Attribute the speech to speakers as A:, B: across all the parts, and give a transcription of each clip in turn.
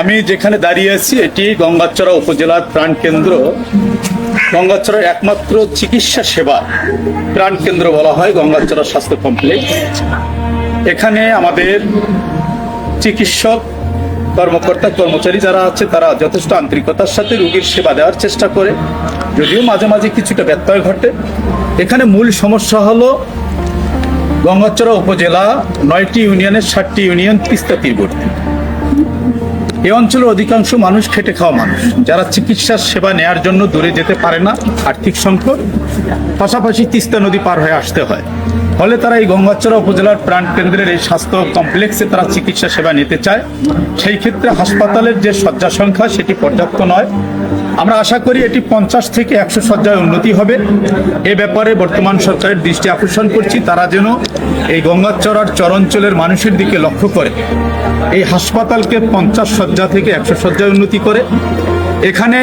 A: আমি যেখানে দাঁড়িয়ে আছি এটি গঙ্গাচড়া উপজেলার প্রাণকেন্দ্র। গঙ্গাচড়ার একমাত্র চিকিৎসা সেবা প্রাণকেন্দ্র বলা হয় গঙ্গাচড়া স্বাস্থ্য কমপ্লেক্স। এখানে আমাদের চিকিৎসক কর্মকর্তা কর্মচারী যারা আছে তারা যথেষ্ট আন্তরিকতার সাথে রোগীর সেবা দেওয়ার চেষ্টা করে, যদিও মাঝে মাঝে কিছুটা ব্যত্যয় ঘটে। এখানে মূল সমস্যা হলো গঙ্গাচড়া উপজেলা 9টি ইউনিয়নের 7টি ইউনিয়ন তিস্তা তীরবর্তী। এই অঞ্চলের অধিকাংশ মানুষ খেটে খাওয়া মানুষ, যারা চিকিৎসার সেবা নেয়ার জন্য দূরে যেতে পারে না, আর্থিক সংকট, পাশাপাশি তিস্তা নদী পার হয়ে আসতে হয়। ফলে তারা এই গঙ্গাচড়া উপজেলার প্রাণকেন্দ্রের এই স্বাস্থ্য কমপ্লেক্সে তারা চিকিৎসা সেবা নিতে চায়। সেই ক্ষেত্রে হাসপাতালের যে শয্যা সংখ্যা সেটি পর্যাপ্ত নয়। আমরা আশা করি এটি 50 থেকে 100 শয্যায় উন্নতি হবে। এ ব্যাপারে বর্তমান সরকারের দৃষ্টি আকর্ষণ করছি, তারা যেন এই গঙ্গাচড়ার চরাঞ্চলের মানুষের দিকে লক্ষ্য করে এই হাসপাতালকে 50 শয্যা থেকে 100 শয্যায় উন্নতি করে। এখানে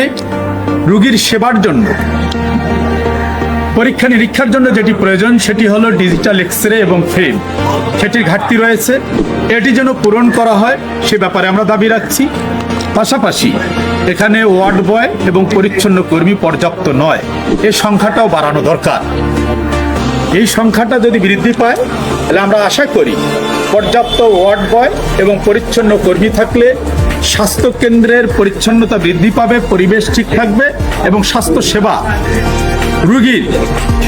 A: রোগীর সেবার জন্য, পরীক্ষা নিরীক্ষার জন্য যেটি প্রয়োজন সেটি হলো ডিজিটাল এক্সরে এবং ফিল্ম, সেটির ঘাটতি রয়েছে। এটি যেন পূরণ করা হয় সে ব্যাপারে আমরা দাবি রাখছি। পাশাপাশি এখানে ওয়ার্ড বয় এবং পরিচ্ছন্ন কর্মী পর্যাপ্ত নয়, এই সংখ্যাটাও বাড়ানো দরকার। এই সংখ্যাটা যদি বৃদ্ধি পায় তাহলে আমরা আশা করি পর্যাপ্ত ওয়ার্ড বয় এবং পরিচ্ছন্ন কর্মী থাকলে স্বাস্থ্য কেন্দ্রের পরিচ্ছন্নতা বৃদ্ধি পাবে, পরিবেশ ঠিক থাকবে এবং স্বাস্থ্য সেবা রোগীর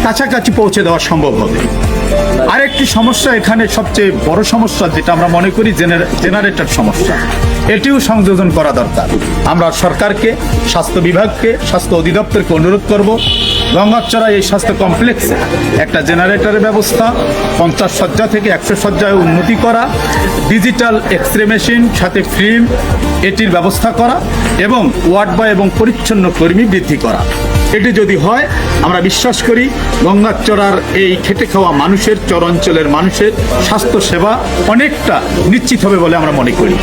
A: কাছাকাছি পৌঁছে দেওয়া সম্ভব হবে। আরেকটি সমস্যা, এখানে সবচেয়ে বড় সমস্যা যেটা আমরা মনে করি জেনারেটর সমস্যা, এটিও সংযোজন করা দরকার। আমরা সরকারকে, স্বাস্থ্য বিভাগকে, স্বাস্থ্য অধিদপ্তরকে অনুরোধ করব গঙ্গাচড়া এই স্বাস্থ্য কমপ্লেক্সে একটা জেনারেটরের ব্যবস্থা, 50 শয্যা থেকে 100 শয্যায় উন্নতি করা, ডিজিটাল এক্সরে মেশিন সাথে ফিল্ম এটির ব্যবস্থা করা এবং ওয়ার্ড বয় এবং পরিচ্ছন্ন কর্মী বৃদ্ধি করা। এটি যদি হয় আমরা বিশ্বাস করি গঙ্গাচড়ার এই খেটে খাওয়া মানুষের, চরাঞ্চলের মানুষের স্বাস্থ্য সেবা অনেকটা নিশ্চিত হবে বলে আমরা মনে করি।